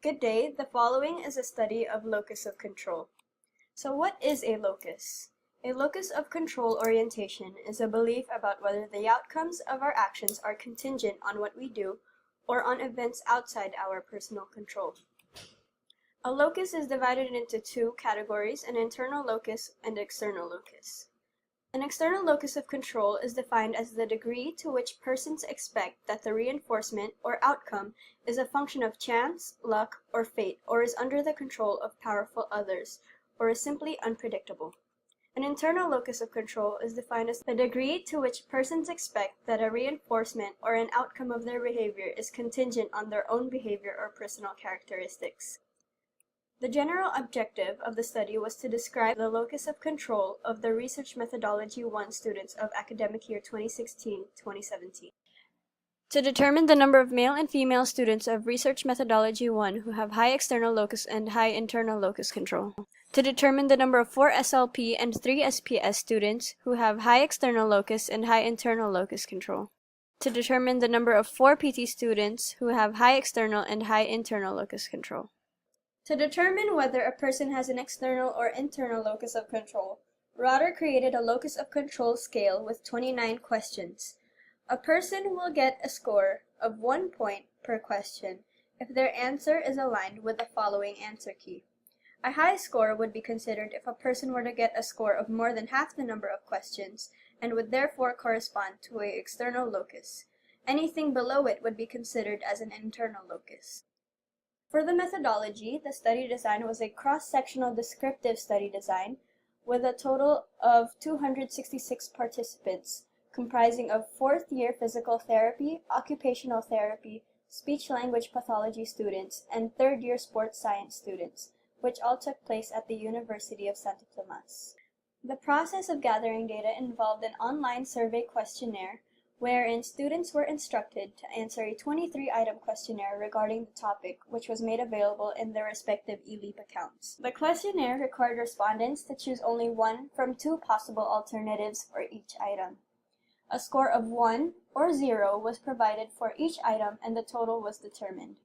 Good day. The following is a study of locus of control. So what is a locus? A locus of control orientation is a belief about whether the outcomes of our actions are contingent on what we do or on events outside our personal control. A locus is divided into two categories, an internal locus and external locus. An external locus of control is defined as the degree to which persons expect that the reinforcement or outcome is a function of chance, luck, or fate, or is under the control of powerful others, or is simply unpredictable. An internal locus of control is defined as the degree to which persons expect that a reinforcement or an outcome of their behavior is contingent on their own behavior or personal characteristics. The general objective of the study was to describe the locus of control of the Research Methodology 1 students of academic year 2016-2017. To determine the number of male and female students of Research Methodology 1 who have high external locus and high internal locus control. To determine the number of 4 SLP and 3 SPS students who have high external locus and high internal locus control. To determine the number of 4 PT students who have high external and high internal locus control. To determine whether a person has an external or internal locus of control, Rotter created a locus of control scale with 29 questions. A person will get a score of 1 point per question if their answer is aligned with the following answer key. A high score would be considered if a person were to get a score of more than half the number of questions and would therefore correspond to an external locus. Anything below it would be considered as an internal locus. For the methodology, the study design was a cross-sectional descriptive study design with a total of 266 participants, comprising of 4th year physical therapy, occupational therapy, speech-language pathology students, and 3rd year sports science students, which all took place at the University of Santo Tomas. The process of gathering data involved an online survey questionnaire wherein students were instructed to answer a 23-item questionnaire regarding the topic, which was made available in their respective eLeap accounts. The questionnaire required respondents to choose only one from 2 possible alternatives for each item. A score of 1 or 0 was provided for each item and the total was determined.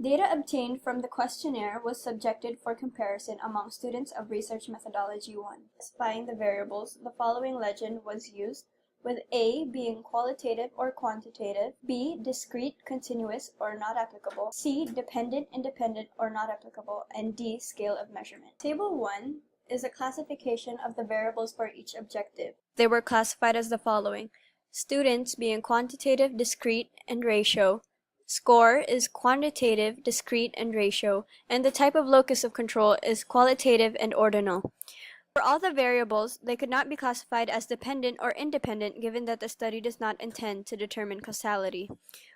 Data obtained from the questionnaire was subjected for comparison among students of Research Methodology 1. Specifying the variables, the following legend was used, with A being qualitative or quantitative, B discrete, continuous, or not applicable, C dependent, independent, or not applicable, and D scale of measurement. Table 1 is a classification of the variables for each objective. They were classified as the following: students being quantitative, discrete, and ratio, score is quantitative, discrete, and ratio, and the type of locus of control is qualitative and ordinal. For all the variables, they could not be classified as dependent or independent given that the study does not intend to determine causality,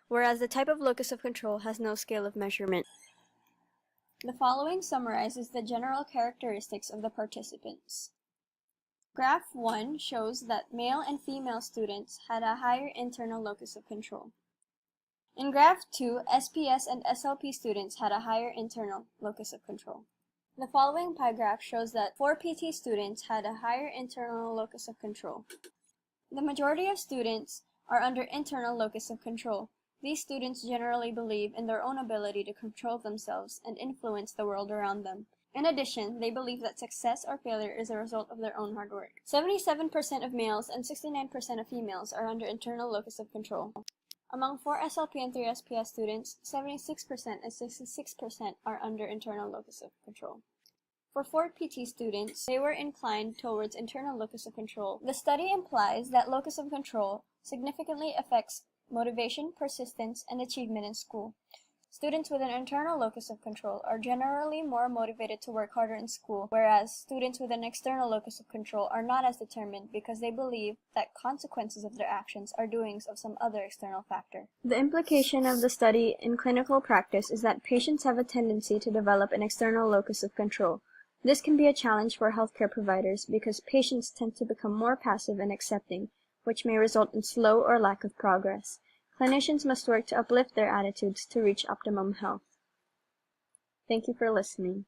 whereas the type of locus of control has no scale of measurement. The following summarizes the general characteristics of the participants. Graph 1 shows that male and female students had a higher internal locus of control. In Graph 2, SPS and SLP students had a higher internal locus of control. The following pie graph shows that 4 PT students had a higher internal locus of control. The majority of students are under internal locus of control. These students generally believe in their own ability to control themselves and influence the world around them. In addition, they believe that success or failure is a result of their own hard work. 77% of males and 69% of females are under internal locus of control. Among 4 SLP and 3 SPS students, 76% and 66% are under internal locus of control. For 4 PT students, they were inclined towards internal locus of control. The study implies that locus of control significantly affects motivation, persistence, and achievement in school. Students with an internal locus of control are generally more motivated to work harder in school, whereas students with an external locus of control are not as determined because they believe that consequences of their actions are doings of some other external factor. The implication of the study in clinical practice is that patients have a tendency to develop an external locus of control. This can be a challenge for healthcare providers because patients tend to become more passive and accepting, which may result in slow or lack of progress. Clinicians must work to uplift their attitudes to reach optimum health. Thank you for listening.